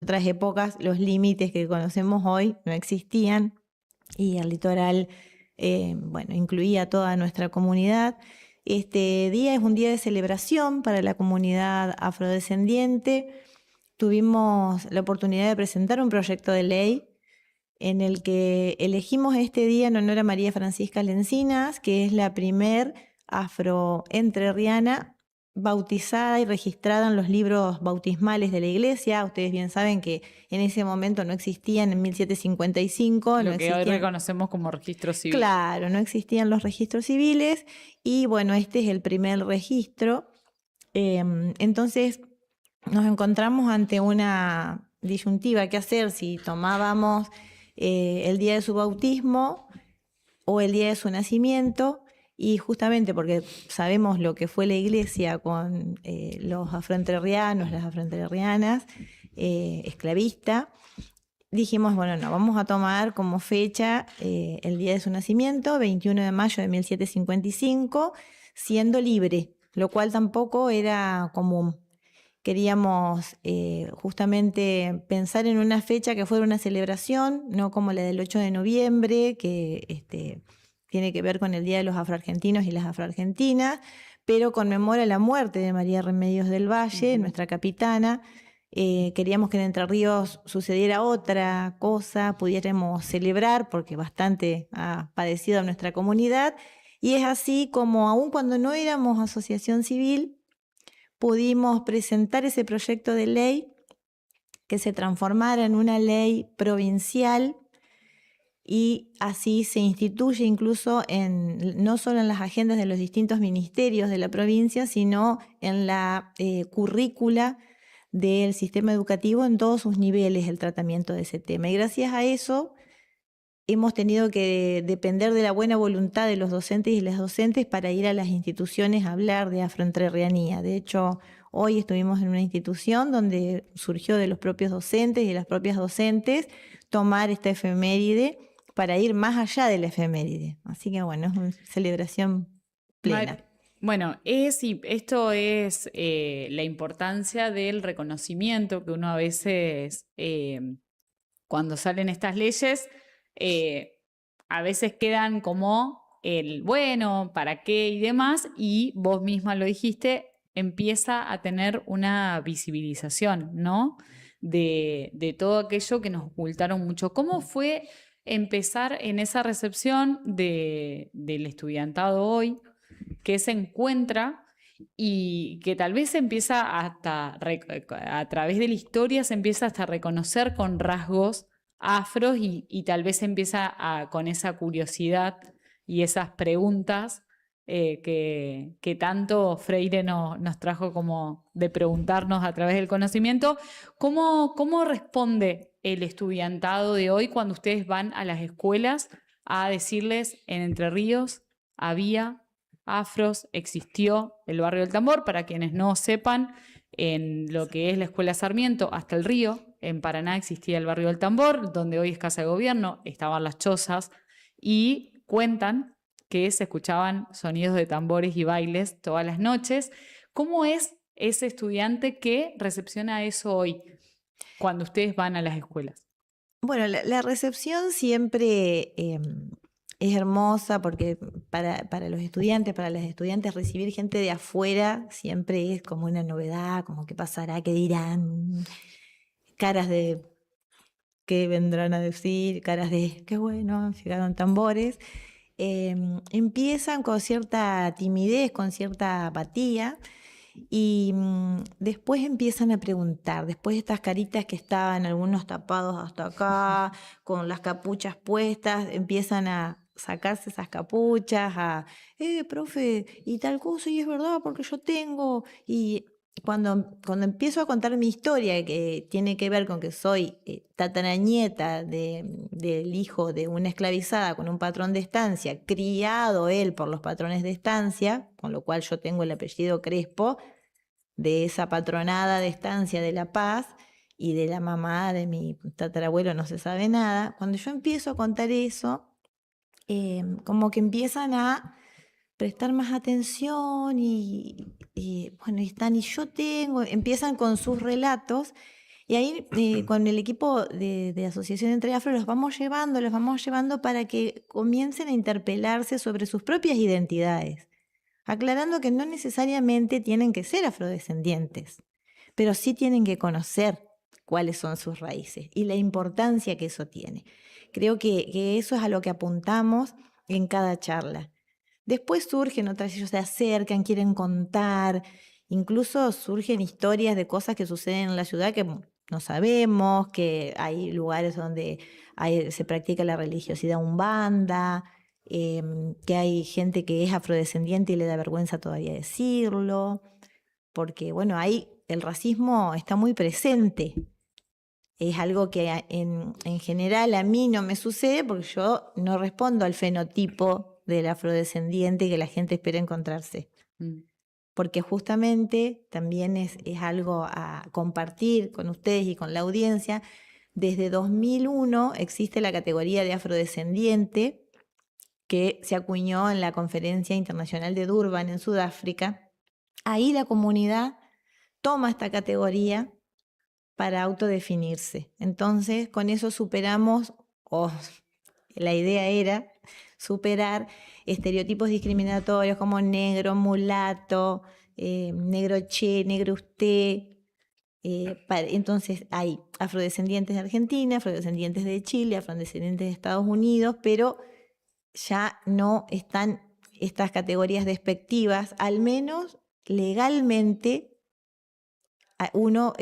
otras épocas los límites que conocemos hoy no existían y el litoral, bueno, incluía a toda nuestra comunidad. Este día es un día de celebración para la comunidad afrodescendiente. Tuvimos la oportunidad de presentar un proyecto de ley en el que elegimos este día en honor a María Francisca Lencinas, que es la primer afroentrerriana bautizada y registrada en los libros bautismales de la Iglesia. Ustedes bien saben que en ese momento no existían, en 1755, no Lo que hoy existían. reconocemos como registro civil. Claro, no existían los registros civiles y bueno, este es el primer registro. Entonces nos encontramos ante una disyuntiva: qué hacer si tomábamos el día de su bautismo o el día de su nacimiento. Y justamente porque sabemos lo que fue la Iglesia con los afroentrerrianos, las afroentrerrianas, esclavista, dijimos, bueno, no, vamos a tomar como fecha el día de su nacimiento, 21 de mayo de 1755, siendo libre, lo cual tampoco era común. Queríamos justamente pensar en una fecha que fuera una celebración, no como la del 8 de noviembre, que tiene que ver con el Día de los Afroargentinos y las Afroargentinas, pero conmemora la muerte de María Remedios del Valle, nuestra capitana. Queríamos que en Entre Ríos sucediera otra cosa, pudiéramos celebrar, porque bastante ha padecido nuestra comunidad, y es así como, aun cuando no éramos asociación civil, pudimos presentar ese proyecto de ley que se transformara en una ley provincial y así se instituye incluso no solo en las agendas de los distintos ministerios de la provincia, sino en la currícula del sistema educativo en todos sus niveles el tratamiento de ese tema. Y gracias a eso hemos tenido que depender de la buena voluntad de los docentes y las docentes para ir a las instituciones a hablar de afroentrerrianía. De hecho, hoy estuvimos en una institución donde surgió de los propios docentes y las propias docentes tomar esta efeméride para ir más allá de la efeméride. Así que bueno, es una celebración plena. Bueno, esto es la importancia del reconocimiento que uno a veces, cuando salen estas leyes, a veces quedan como el bueno, para qué y demás, y vos misma lo dijiste, empieza a tener una visibilización, ¿no? De todo aquello que nos ocultaron mucho. ¿Cómo fue empezar en esa recepción del estudiantado hoy, que se encuentra y que tal vez empieza a través de la historia se empieza hasta a reconocer con rasgos afros y tal vez empieza con esa curiosidad y esas preguntas que tanto Freire nos trajo como de preguntarnos a través del conocimiento? ¿Cómo responde el estudiantado de hoy cuando ustedes van a las escuelas a decirles en Entre Ríos había afros, existió el barrio del Tambor? Para quienes no sepan, en lo que es la Escuela Sarmiento hasta el Río, en Paraná existía el barrio del Tambor, donde hoy es Casa de Gobierno, estaban las chozas, y cuentan que se escuchaban sonidos de tambores y bailes todas las noches. ¿Cómo es ese estudiante que recepciona eso hoy, cuando ustedes van a las escuelas? Bueno, la recepción siempre es hermosa porque para los estudiantes, para las estudiantes, recibir gente de afuera siempre es como una novedad, como qué pasará, qué dirán, caras de qué vendrán a decir, caras de qué bueno, llegaron tambores. Empiezan con cierta timidez, con cierta apatía. Y después empiezan a preguntar, después de estas caritas que estaban algunos tapados hasta acá, con las capuchas puestas, empiezan a sacarse esas capuchas, profe, y tal cosa, y es verdad, porque yo tengo. Y cuando empiezo a contar mi historia, que tiene que ver con que soy tataranieta del hijo de una esclavizada con un patrón de estancia, criado él por los patrones de estancia, con lo cual yo tengo el apellido Crespo, de esa patronada de estancia de La Paz, y de la mamá de mi tatarabuelo no se sabe nada. Cuando yo empiezo a contar eso, como que empiezan a prestar más atención y bueno, y yo tengo, empiezan con sus relatos. Y ahí con el equipo de Asociación Entre Afro los vamos llevando para que comiencen a interpelarse sobre sus propias identidades, aclarando que no necesariamente tienen que ser afrodescendientes, pero sí tienen que conocer cuáles son sus raíces y la importancia que eso tiene. Creo que eso es a lo que apuntamos en cada charla. Después surgen otras, ellos se acercan, quieren contar, incluso surgen historias de cosas que suceden en la ciudad que no sabemos, que hay lugares donde se practica la religiosidad umbanda, que hay gente que es afrodescendiente y le da vergüenza todavía decirlo, porque bueno, ahí el racismo está muy presente. Es algo que en general a mí no me sucede porque yo no respondo al fenotipo del afrodescendiente que la gente espera encontrarse. Porque justamente también es algo a compartir con ustedes y con la audiencia. Desde 2001 existe la categoría de afrodescendiente que se acuñó en la Conferencia Internacional de Durban en Sudáfrica. Ahí la comunidad toma esta categoría para autodefinirse. Entonces, con eso superamos, la idea era superar estereotipos discriminatorios como negro, mulato, negro che, negro usted. Entonces hay afrodescendientes de Argentina, afrodescendientes de Chile, afrodescendientes de Estados Unidos, pero ya no están estas categorías despectivas, al menos legalmente. Uno,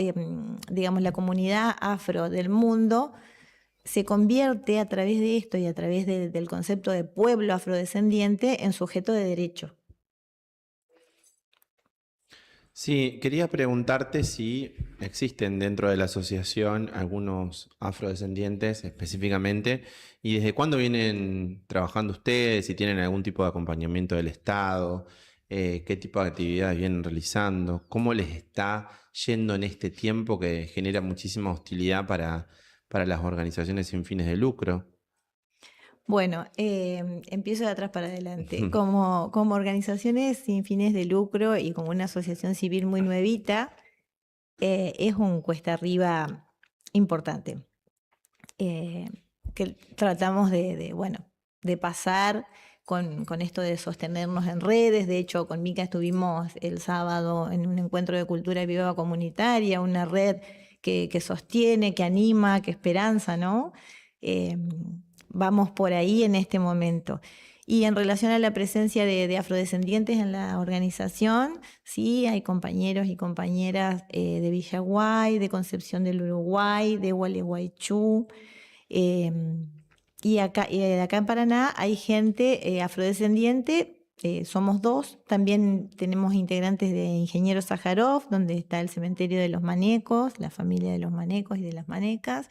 digamos, la comunidad afro del mundo se convierte a través de esto y a través del concepto de pueblo afrodescendiente en sujeto de derecho. Sí, quería preguntarte si existen dentro de la asociación algunos afrodescendientes específicamente y desde cuándo vienen trabajando ustedes, si tienen algún tipo de acompañamiento del Estado, qué tipo de actividades vienen realizando, cómo les está yendo en este tiempo que genera muchísima hostilidad para las organizaciones sin fines de lucro. Bueno, empiezo de atrás para adelante. Como organizaciones sin fines de lucro y como una asociación civil muy nuevita, es un cuesta arriba importante. Que tratamos de pasar con esto de sostenernos en redes. De hecho, con Mica estuvimos el sábado en un encuentro de cultura viva comunitaria, una red que sostiene, que anima, que esperanza, ¿no? Vamos por ahí en este momento. Y en relación a la presencia de afrodescendientes en la organización, sí, hay compañeros y compañeras de Villaguay, de Concepción del Uruguay, de Gualeguaychú. Y acá en Paraná hay gente afrodescendiente, somos 2. También tenemos integrantes de Ingeniero Sájarov, donde está el cementerio de los manecos, la familia de los manecos y de las manecas.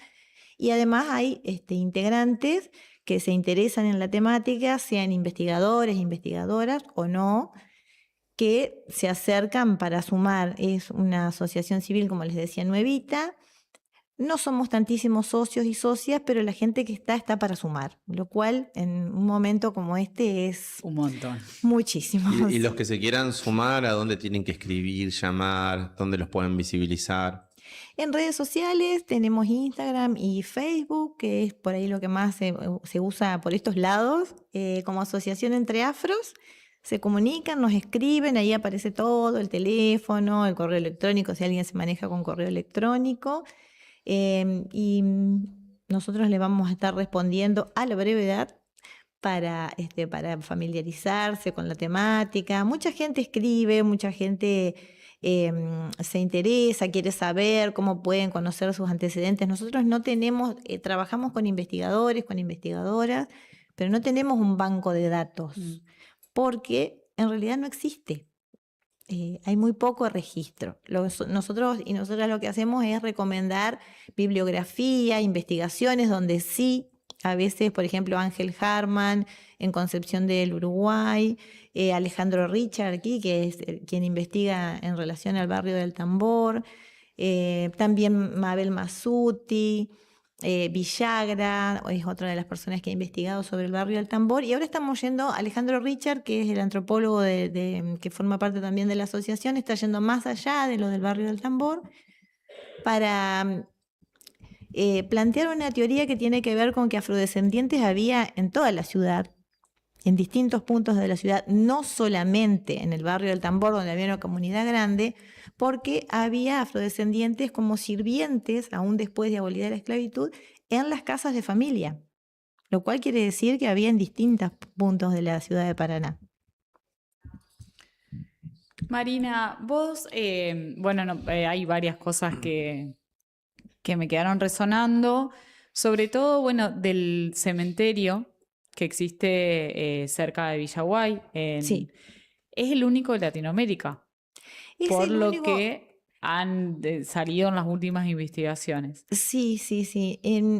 Y además hay integrantes que se interesan en la temática, sean investigadores, investigadoras o no, que se acercan para sumar. Es una asociación civil, como les decía, nuevita. No somos tantísimos socios y socias, pero la gente que está para sumar, lo cual en un momento como este es un montón. Muchísimo. ¿Y los que se quieran sumar, a dónde tienen que escribir, llamar, dónde los pueden visibilizar? En redes sociales tenemos Instagram y Facebook, que es por ahí lo que más se usa por estos lados, como Asociación Entre Afros. Se comunican, nos escriben, ahí aparece todo, el teléfono, el correo electrónico, si alguien se maneja con correo electrónico. Y nosotros le vamos a estar respondiendo a la brevedad para familiarizarse con la temática. Mucha gente escribe, mucha gente se interesa, quiere saber cómo pueden conocer sus antecedentes. Nosotros no tenemos, trabajamos con investigadores, con investigadoras, pero no tenemos un banco de datos, porque en realidad no existe. Hay muy poco registro. Nosotros y nosotras lo que hacemos es recomendar bibliografía, investigaciones donde sí, a veces, por ejemplo, Ángel Harman en Concepción del Uruguay, Alejandro Richard aquí, que es quien investiga en relación al barrio del Tambor, también Mabel Masuti, Villagra es otra de las personas que ha investigado sobre el barrio del Tambor, y ahora estamos yendo, Alejandro Richard, que es el antropólogo que forma parte también de la asociación, está yendo más allá de lo del barrio del Tambor, para plantear una teoría que tiene que ver con que afrodescendientes había en toda la ciudad, en distintos puntos de la ciudad, no solamente en el barrio del Tambor, donde había una comunidad grande, porque había afrodescendientes como sirvientes, aún después de abolida la esclavitud, en las casas de familia, lo cual quiere decir que había en distintos puntos de la ciudad de Paraná. Marina, vos, hay varias cosas que me quedaron resonando, sobre todo, del cementerio que existe cerca de Villaguay. Sí. Es el único de Latinoamérica, Es por el lo único- que han salido en las últimas investigaciones. Sí.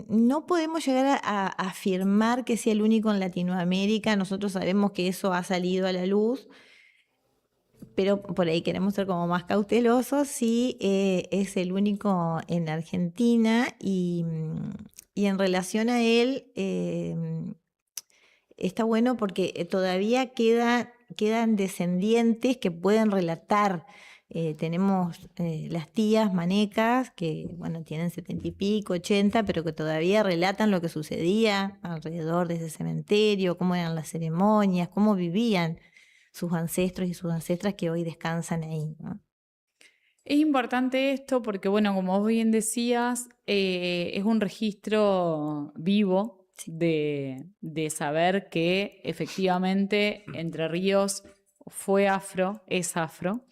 No podemos llegar a afirmar que sea el único en Latinoamérica. Nosotros sabemos que eso ha salido a la luz, pero por ahí queremos ser como más cautelosos. Sí, es el único en Argentina y en relación a él está bueno porque todavía quedan descendientes que pueden relatar. Tenemos las tías manecas que, bueno, tienen 70 y pico, 80, pero que todavía relatan lo que sucedía alrededor de ese cementerio, cómo eran las ceremonias, cómo vivían sus ancestros y sus ancestras que hoy descansan ahí, ¿no? Es importante esto porque, como vos bien decías, es un registro vivo de saber que efectivamente Entre Ríos fue afro, es afro,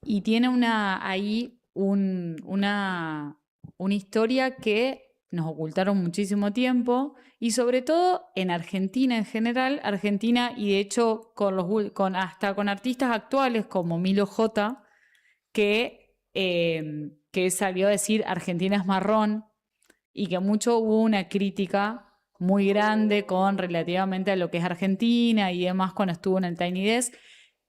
y tiene una historia que nos ocultaron muchísimo tiempo, y sobre todo en Argentina en general, y de hecho hasta con artistas actuales como Milo J, que salió a decir Argentina es marrón, y que hubo una crítica muy grande relativamente a lo que es Argentina y demás cuando estuvo en el Tiny Desk,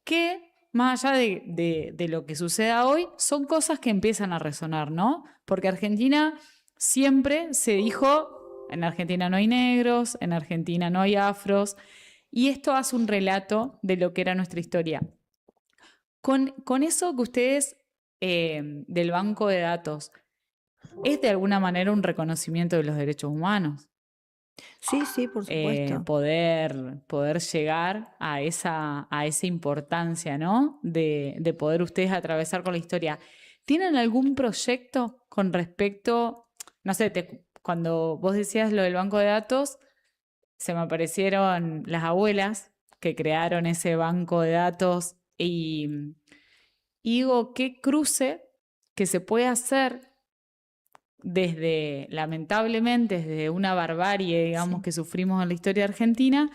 que más allá de lo que suceda hoy, son cosas que empiezan a resonar, ¿no? Porque Argentina siempre se dijo, en Argentina no hay negros, en Argentina no hay afros, y esto hace un relato de lo que era nuestra historia. Con eso que ustedes del banco de datos, ¿es de alguna manera un reconocimiento de los derechos humanos? Sí, por supuesto. Poder llegar a esa importancia, ¿no? De poder ustedes atravesar con la historia. ¿Tienen algún proyecto con respecto, no sé, cuando vos decías lo del banco de datos, se me aparecieron las abuelas que crearon ese banco de datos y digo, qué cruce que se puede hacer lamentablemente, desde una barbarie, digamos, Sí. que sufrimos en la historia argentina.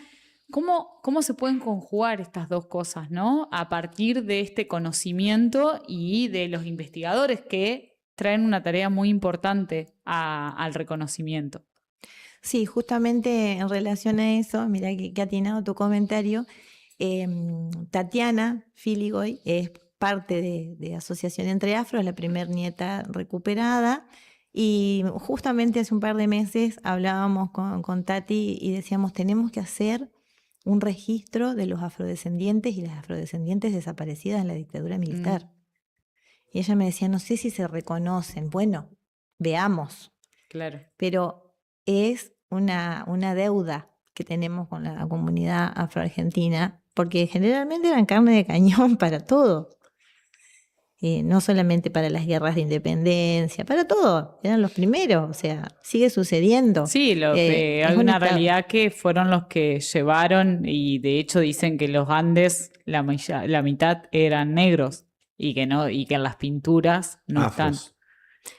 ¿Cómo se pueden conjugar estas dos cosas, ¿no? A partir de este conocimiento y de los investigadores que traen una tarea muy importante al reconocimiento. Sí, justamente en relación a eso, mira que atinado tu comentario, Tatiana Filigoy es parte de Asociación Entre Afros, la primer nieta recuperada, y justamente hace un par de meses hablábamos con Tati y decíamos, tenemos que hacer un registro de los afrodescendientes y las afrodescendientes desaparecidas en la dictadura militar. Y ella me decía, no sé si se reconocen. Bueno, veamos. Claro. Pero es una deuda que tenemos con la comunidad afroargentina, porque generalmente eran carne de cañón para todo. No solamente para las guerras de independencia, para todo. Eran los primeros, o sea, sigue sucediendo. Sí, hay una realidad que fueron los que llevaron, y de hecho dicen que los Andes, la mitad eran negros, y que en las pinturas no Afros. están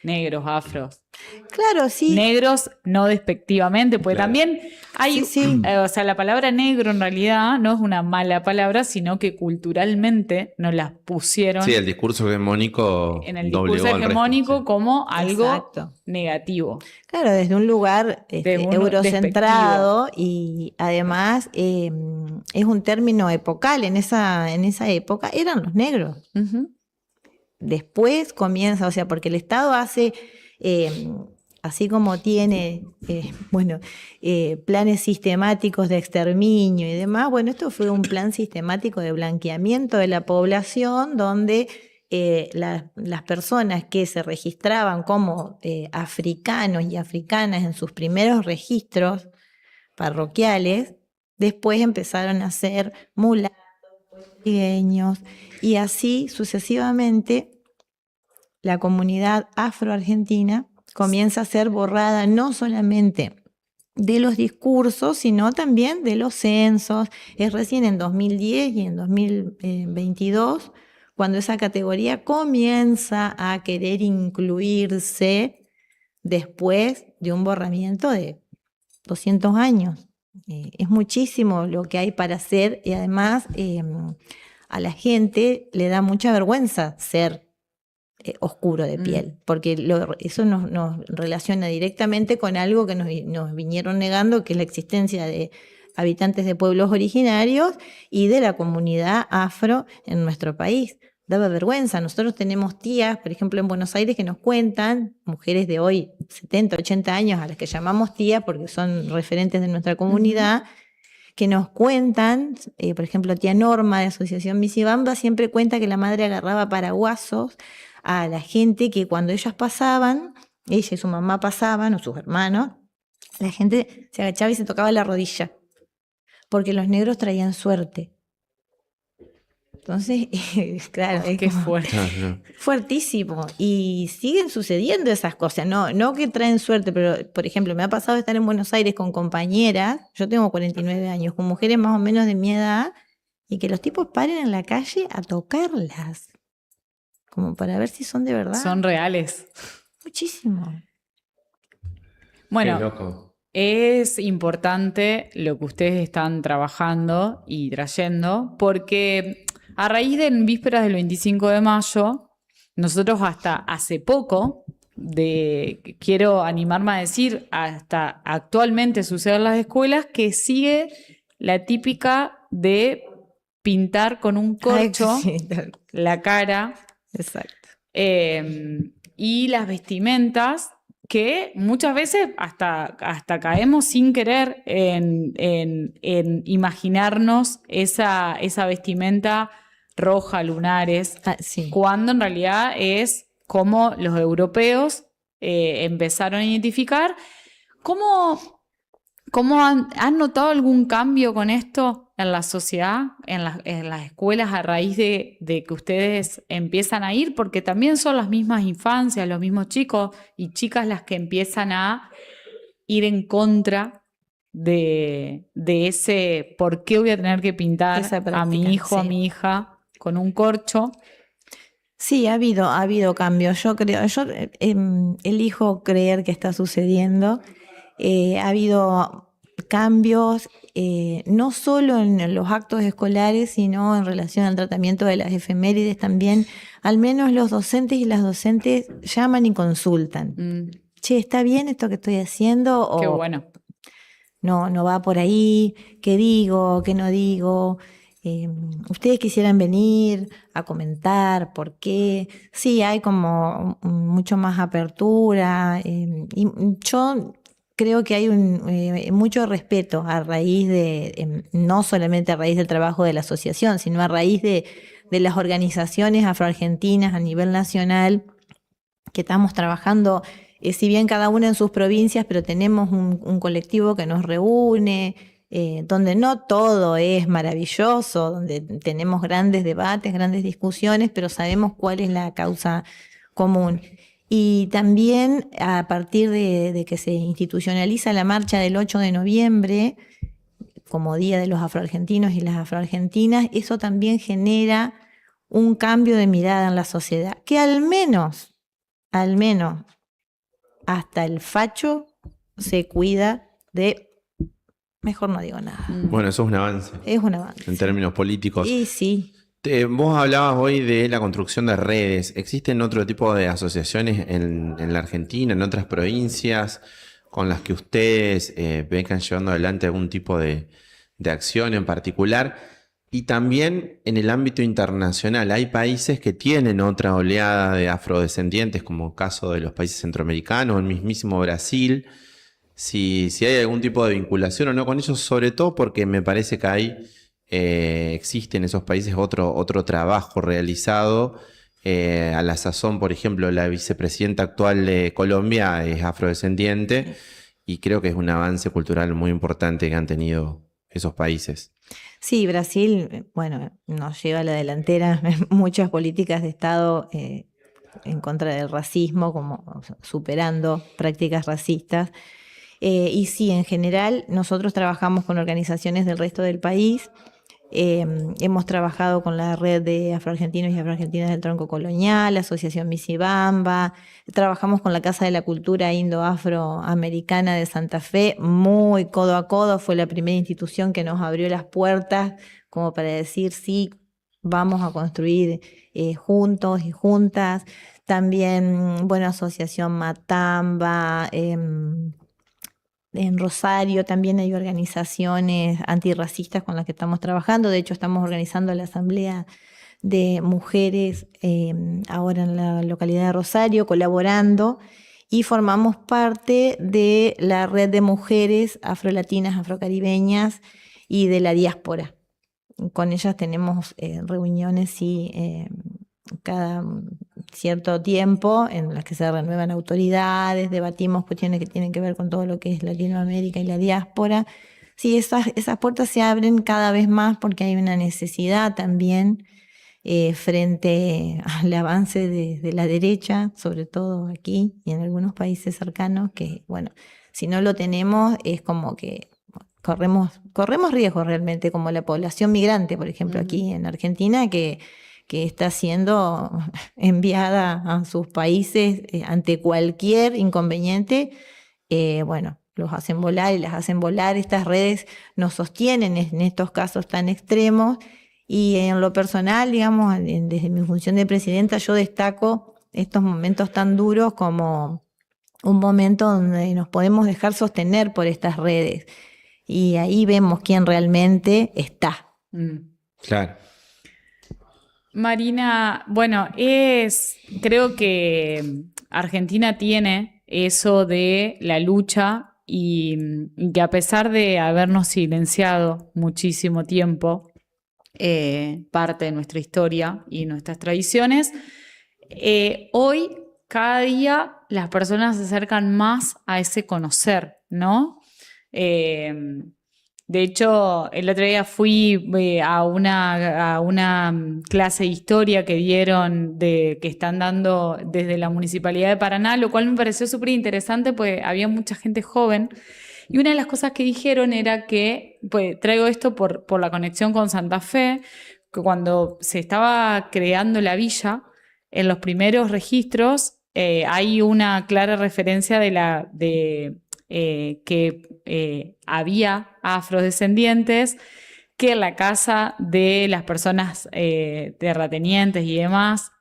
negros, afros. Claro, sí. Negros, no despectivamente, porque Claro. también hay, Sí. La palabra negro en realidad no es una mala palabra, sino que culturalmente nos las pusieron Sí, el discurso hegemónico en el doblegó discurso al resto, hegemónico sí. como algo Exacto. negativo. Claro, desde un lugar un eurocentrado y además es un término epocal. En esa época eran los negros. Uh-huh. Después comienza, o sea, porque el Estado hace, así como tiene, planes sistemáticos de exterminio y demás, bueno, esto fue un plan sistemático de blanqueamiento de la población donde las personas que se registraban como africanos y africanas en sus primeros registros parroquiales, después empezaron a ser mulatos, puertorriqueños, y así sucesivamente la comunidad afroargentina comienza a ser borrada no solamente de los discursos, sino también de los censos. Es recién en 2010 y en 2022 cuando esa categoría comienza a querer incluirse después de un borramiento de 200 años. Es muchísimo lo que hay para hacer y además a la gente le da mucha vergüenza ser oscuro de piel, porque eso nos relaciona directamente con algo que nos vinieron negando, que es la existencia de habitantes de pueblos originarios y de la comunidad afro en nuestro país. Daba vergüenza. Nosotros tenemos tías, por ejemplo, en Buenos Aires, que nos cuentan, mujeres de hoy, 70, 80 años, a las que llamamos tías porque son referentes de nuestra comunidad, que nos cuentan, por ejemplo, tía Norma de Asociación Misibamba siempre cuenta que la madre agarraba paraguasos a la gente que cuando ellas pasaban, ella y su mamá pasaban, o sus hermanos, la gente se agachaba y se tocaba la rodilla, porque los negros traían suerte. Entonces, claro, es qué fuerte. Fuertísimo. Y siguen sucediendo esas cosas. No que traen suerte, pero, por ejemplo, me ha pasado estar en Buenos Aires con compañeras, yo tengo 49 años, con mujeres más o menos de mi edad, y que los tipos paren en la calle a tocarlas, como para ver si son de verdad. Son reales. Muchísimo. Bueno, qué loco. Es importante lo que ustedes están trabajando y trayendo, porque a raíz de vísperas del 25 de mayo, nosotros hasta hace poco, quiero animarme a decir, hasta actualmente sucede en las escuelas, que sigue la típica de pintar con un corcho la cara. Exacto. Y las vestimentas, que muchas veces hasta caemos sin querer en imaginarnos esa vestimenta roja, lunares, Sí. cuando en realidad es como los europeos empezaron a identificar. ¿Cómo han notado algún cambio con esto en la sociedad, en las escuelas, a raíz de que ustedes empiezan a ir? Porque también son las mismas infancias, los mismos chicos y chicas las que empiezan a ir en contra de ese ¿por qué voy a tener que pintar a mi hijo, sí, a mi hija con un corcho? Sí, ha habido cambios. Yo elijo creer que está sucediendo. Ha habido cambios no solo en los actos escolares, sino en relación al tratamiento de las efemérides también. Al menos los docentes y las docentes llaman y consultan. Che, ¿está bien esto que estoy haciendo? Qué bueno. No va por ahí. ¿Qué digo? ¿Qué no digo? Ustedes quisieran venir a comentar por qué. Sí, hay como mucho más apertura. Y yo creo que hay mucho respeto a raíz no solamente a raíz del trabajo de la asociación, sino a raíz de las organizaciones afroargentinas a nivel nacional, que estamos trabajando, si bien cada una en sus provincias, pero tenemos un colectivo que nos reúne, donde no todo es maravilloso, donde tenemos grandes debates, grandes discusiones, pero sabemos cuál es la causa común. Y también a partir de que se institucionaliza la marcha del 8 de noviembre como Día de los Afroargentinos y las Afroargentinas, eso también genera un cambio de mirada en la sociedad, que al menos, hasta el facho se cuida de... Mejor no digo nada. Bueno, eso es un avance. Es un avance. En términos políticos. Sí. Vos hablabas hoy de la construcción de redes. ¿Existen otro tipo de asociaciones en la Argentina, en otras provincias, con las que ustedes vengan llevando adelante algún tipo de acción en particular? Y también en el ámbito internacional, hay países que tienen otra oleada de afrodescendientes, como el caso de los países centroamericanos, el mismísimo Brasil. Si hay algún tipo de vinculación o no con ellos, sobre todo porque me parece que existe en esos países otro trabajo realizado A la sazón, por ejemplo, la vicepresidenta actual de Colombia es afrodescendiente y creo que es un avance cultural muy importante que han tenido esos países. Sí, Brasil, bueno, nos lleva a la delantera en muchas políticas de Estado en contra del racismo, como o sea, superando prácticas racistas. Y sí, en general, nosotros trabajamos con organizaciones del resto del país. Hemos trabajado con la red de afroargentinos y afroargentinas del Tronco Colonial, la Asociación Misibamba, trabajamos con la Casa de la Cultura Indo-Afroamericana de Santa Fe, muy codo a codo, fue la primera institución que nos abrió las puertas como para decir sí, vamos a construir juntos y juntas. También, bueno, Asociación Matamba, en Rosario también hay organizaciones antirracistas con las que estamos trabajando. De hecho, estamos organizando la Asamblea de Mujeres ahora en la localidad de Rosario, colaborando, y formamos parte de la red de mujeres afrolatinas, afrocaribeñas y de la diáspora. Con ellas tenemos reuniones cada cierto tiempo en las que se renuevan autoridades, debatimos cuestiones que tienen que ver con todo lo que es Latinoamérica y la diáspora. Sí, esas puertas se abren cada vez más porque hay una necesidad también frente al avance de la derecha, sobre todo aquí y en algunos países cercanos, que bueno, si no lo tenemos es como que corremos riesgos realmente, como la población migrante, por ejemplo, aquí en Argentina, que está siendo enviada a sus países ante cualquier inconveniente, bueno, los hacen volar y las hacen volar. Estas redes nos sostienen en estos casos tan extremos y en lo personal, digamos, desde mi función de presidenta, yo destaco estos momentos tan duros como un momento donde nos podemos dejar sostener por estas redes y ahí vemos quién realmente está. Claro. Marina, bueno, creo que Argentina tiene eso de la lucha y que a pesar de habernos silenciado muchísimo tiempo, parte de nuestra historia y nuestras tradiciones, hoy cada día las personas se acercan más a ese conocer, ¿no? De hecho, el otro día fui a una clase de historia que dieron, que están dando desde la Municipalidad de Paraná, lo cual me pareció súper interesante, pues había mucha gente joven. Y una de las cosas que dijeron era que, pues traigo esto por la conexión con Santa Fe, que cuando se estaba creando la villa, en los primeros registros hay una clara referencia que había afrodescendientes que en la casa de las personas terratenientes y demás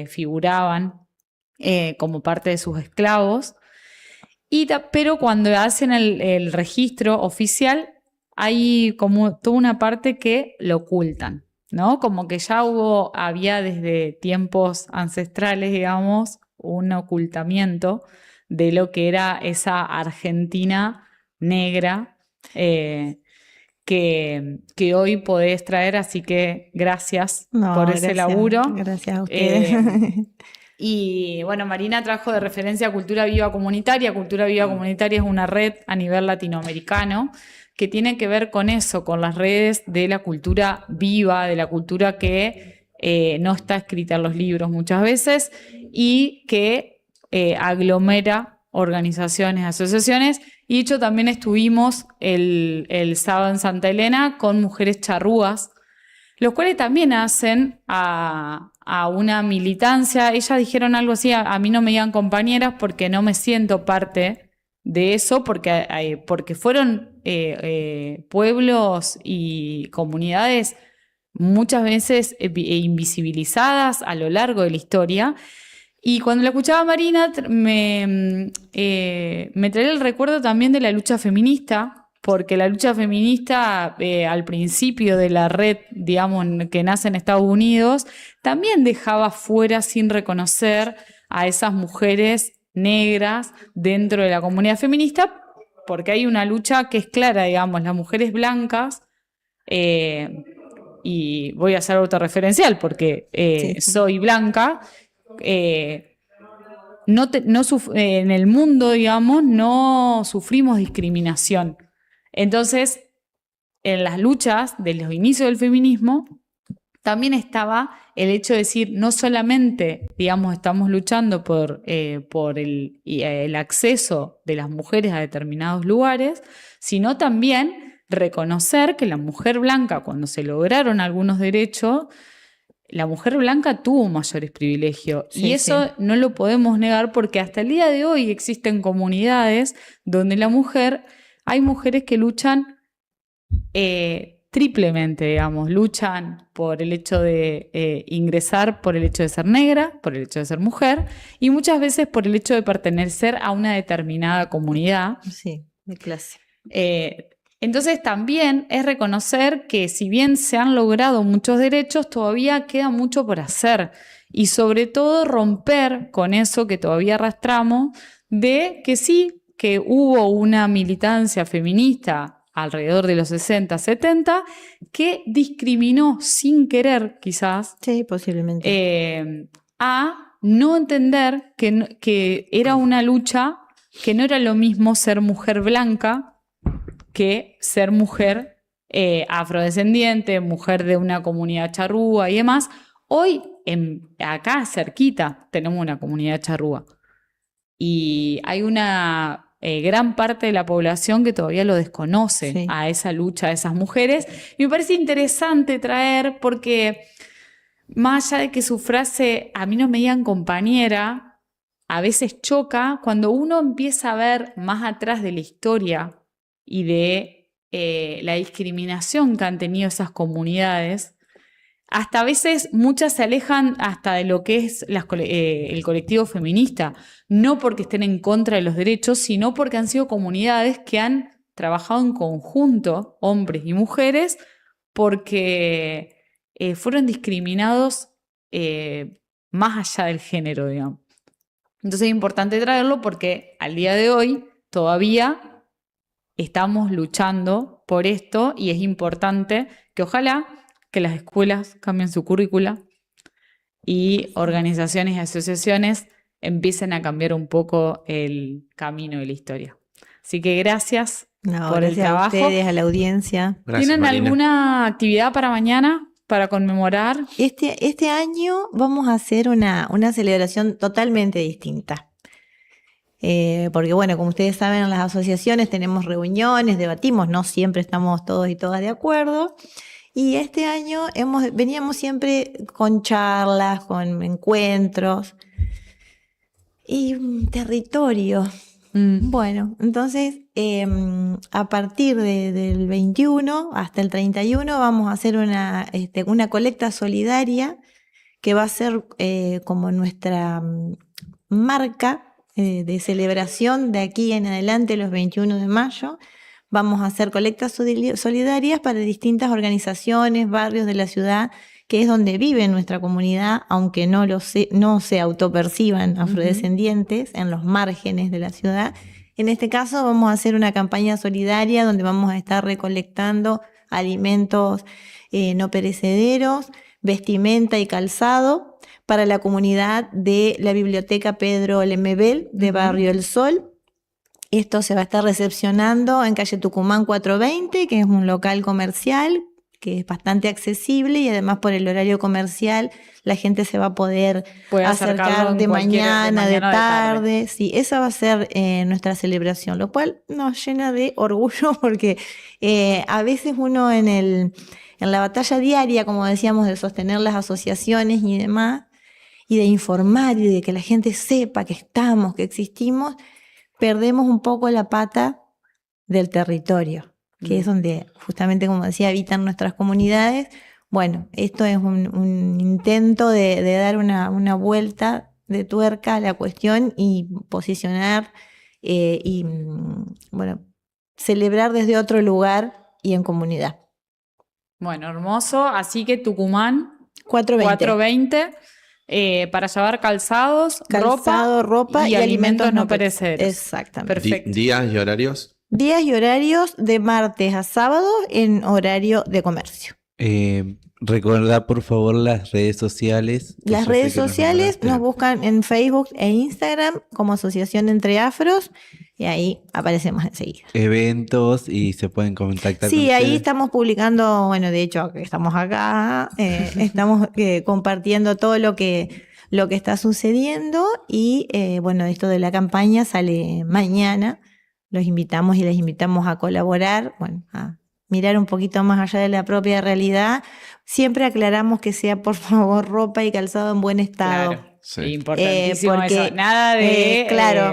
figuraban como parte de sus esclavos. Pero cuando hacen el registro oficial, hay como toda una parte que lo ocultan, ¿no? Como que ya había desde tiempos ancestrales, digamos, un ocultamiento de lo que era esa Argentina negra que hoy podés traer, así que gracias por ese laburo. Gracias a ustedes. Y bueno, Marina trajo de referencia Cultura Viva Comunitaria. Cultura Viva Comunitaria es una red a nivel latinoamericano que tiene que ver con eso, con las redes de la cultura viva, de la cultura que no está escrita en los libros muchas veces y que aglomera organizaciones, asociaciones. Y de hecho también estuvimos el sábado en Santa Elena con mujeres charrúas, los cuales también hacen a una militancia. Ellas dijeron algo así: a mí no me digan compañeras porque no me siento parte de eso, porque fueron pueblos y comunidades muchas veces invisibilizadas a lo largo de la historia. Y cuando la escuchaba Marina, me traía el recuerdo también de la lucha feminista, porque la lucha feminista al principio de la red, digamos, que nace en Estados Unidos, también dejaba fuera sin reconocer a esas mujeres negras dentro de la comunidad feminista, porque hay una lucha que es clara, digamos, las mujeres blancas y voy a ser autorreferencial porque Sí. soy blanca, en el mundo, digamos, no sufrimos discriminación. Entonces, en las luchas de los inicios del feminismo, también estaba el hecho de decir, no solamente, digamos, estamos luchando por el acceso de las mujeres a determinados lugares, sino también reconocer que la mujer blanca, cuando se lograron algunos derechos, la mujer blanca tuvo mayores privilegios. Sí, y eso no lo podemos negar porque hasta el día de hoy existen comunidades donde hay mujeres que luchan triplemente, digamos, luchan por el hecho de ingresar, por el hecho de ser negra, por el hecho de ser mujer, y muchas veces por el hecho de pertenecer a una determinada comunidad. Sí, de clase. Entonces también es reconocer que si bien se han logrado muchos derechos, todavía queda mucho por hacer, y sobre todo romper con eso que todavía arrastramos de que sí, que hubo una militancia feminista alrededor de los 60, 70, que discriminó sin querer, quizás, Sí, posiblemente. a no entender que era una lucha, que no era lo mismo ser mujer blanca que ser mujer afrodescendiente, mujer de una comunidad charrúa y demás. Hoy, acá cerquita, tenemos una comunidad charrúa. Y hay una gran parte de la población que todavía lo desconoce, Sí. a esa lucha de esas mujeres. Y me parece interesante traer, porque más allá de que su frase "a mí no me digan compañera", a veces choca cuando uno empieza a ver más atrás de la historia y de la discriminación que han tenido esas comunidades. Hasta a veces muchas se alejan hasta de lo que es el colectivo feminista, no porque estén en contra de los derechos, sino porque han sido comunidades que han trabajado en conjunto, hombres y mujeres, porque fueron discriminados más allá del género, digamos. Entonces es importante traerlo porque al día de hoy todavía estamos luchando por esto y es importante que ojalá que las escuelas cambien su currícula y organizaciones y asociaciones empiecen a cambiar un poco el camino de la historia. Así que gracias No, por el gracias trabajo. a ustedes, a la audiencia. Gracias, ¿Tienen Marina. alguna actividad para mañana, para conmemorar? Este año vamos a hacer una celebración totalmente distinta. Porque bueno, como ustedes saben, en las asociaciones tenemos reuniones, debatimos, no siempre estamos todos y todas de acuerdo. Y este año veníamos siempre con charlas, con encuentros y un territorio. Bueno, entonces a partir del 21 hasta el 31 vamos a hacer una colecta solidaria que va a ser como nuestra marca de celebración de aquí en adelante, los 21 de mayo. Vamos a hacer colectas solidarias para distintas organizaciones, barrios de la ciudad, que es donde vive nuestra comunidad, aunque no se autoperciban afrodescendientes, en los márgenes de la ciudad. En este caso vamos a hacer una campaña solidaria donde vamos a estar recolectando alimentos no perecederos, vestimenta y calzado para la comunidad de la Biblioteca Pedro Lemebel de Barrio El Sol. Esto se va a estar recepcionando en calle Tucumán 420, que es un local comercial que es bastante accesible y además por el horario comercial la gente se va a poder acercar de mañana, de tarde. Sí, esa va a ser nuestra celebración, lo cual nos llena de orgullo porque a veces uno en la batalla diaria, como decíamos, de sostener las asociaciones y demás, y de informar y de que la gente sepa que estamos, que existimos, perdemos un poco la pata del territorio, que es donde justamente, como decía, habitan nuestras comunidades. Bueno, esto es un intento de dar una vuelta de tuerca a la cuestión y posicionar y bueno, celebrar desde otro lugar y en comunidad. Bueno, hermoso. Así que Tucumán 420. Para llevar calzado, ropa y alimentos no perecederos. Exactamente. Perfecto. ¿Días y horarios? Días y horarios de martes a sábado en horario de comercio. Recordá, por favor, las redes sociales. que Las yo sé redes que nos sociales nombraste. nos buscan en Facebook e Instagram como Asociación Entre Afros y ahí aparecemos enseguida. Eventos y se pueden contactar Sí, con ahí ustedes. estamos publicando, bueno, de hecho, que estamos acá, estamos compartiendo todo lo que está sucediendo y, bueno, esto de la campaña sale mañana. Los invitamos y les invitamos a colaborar, bueno, a mirar un poquito más allá de la propia realidad. Siempre aclaramos que sea, por favor, ropa y calzado en buen estado. Claro. Sí. Importantísimo Porque, eso. Nada de claro,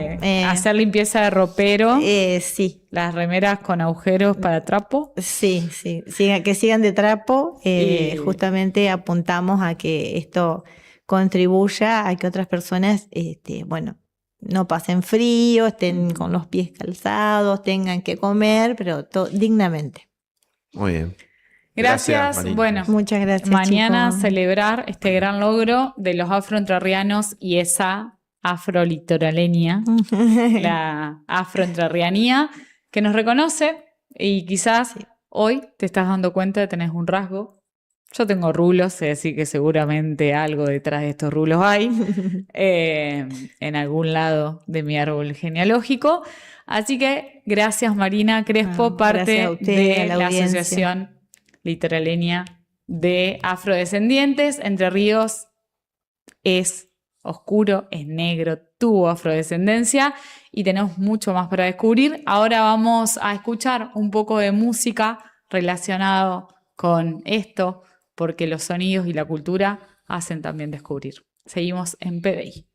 hacer limpieza de ropero. Sí. Las remeras con agujeros para trapo. Sí, que sigan de trapo. Y- Justamente apuntamos a que esto contribuya a que otras personas, bueno, no pasen frío, estén con los pies calzados, tengan que comer, pero dignamente. Muy bien. Gracias. Marina. Bueno, Muchas gracias. mañana chicos. celebrar este gran logro de los afroentrerrianos y esa afrolitoraleña, la afroentrerrianía, que nos reconoce y quizás hoy te estás dando cuenta de que tenés un rasgo. Yo tengo rulos, es decir, que seguramente algo detrás de estos rulos hay, en algún lado de mi árbol genealógico. Así que gracias Marina Crespo, parte gracias a usted, de a la la audiencia. Asociación Litoraleña de Afrodescendientes. Entre Ríos es oscuro, es negro, tuvo afrodescendencia y tenemos mucho más para descubrir. Ahora vamos a escuchar un poco de música relacionado con esto, porque los sonidos y la cultura hacen también descubrir. Seguimos en PDI.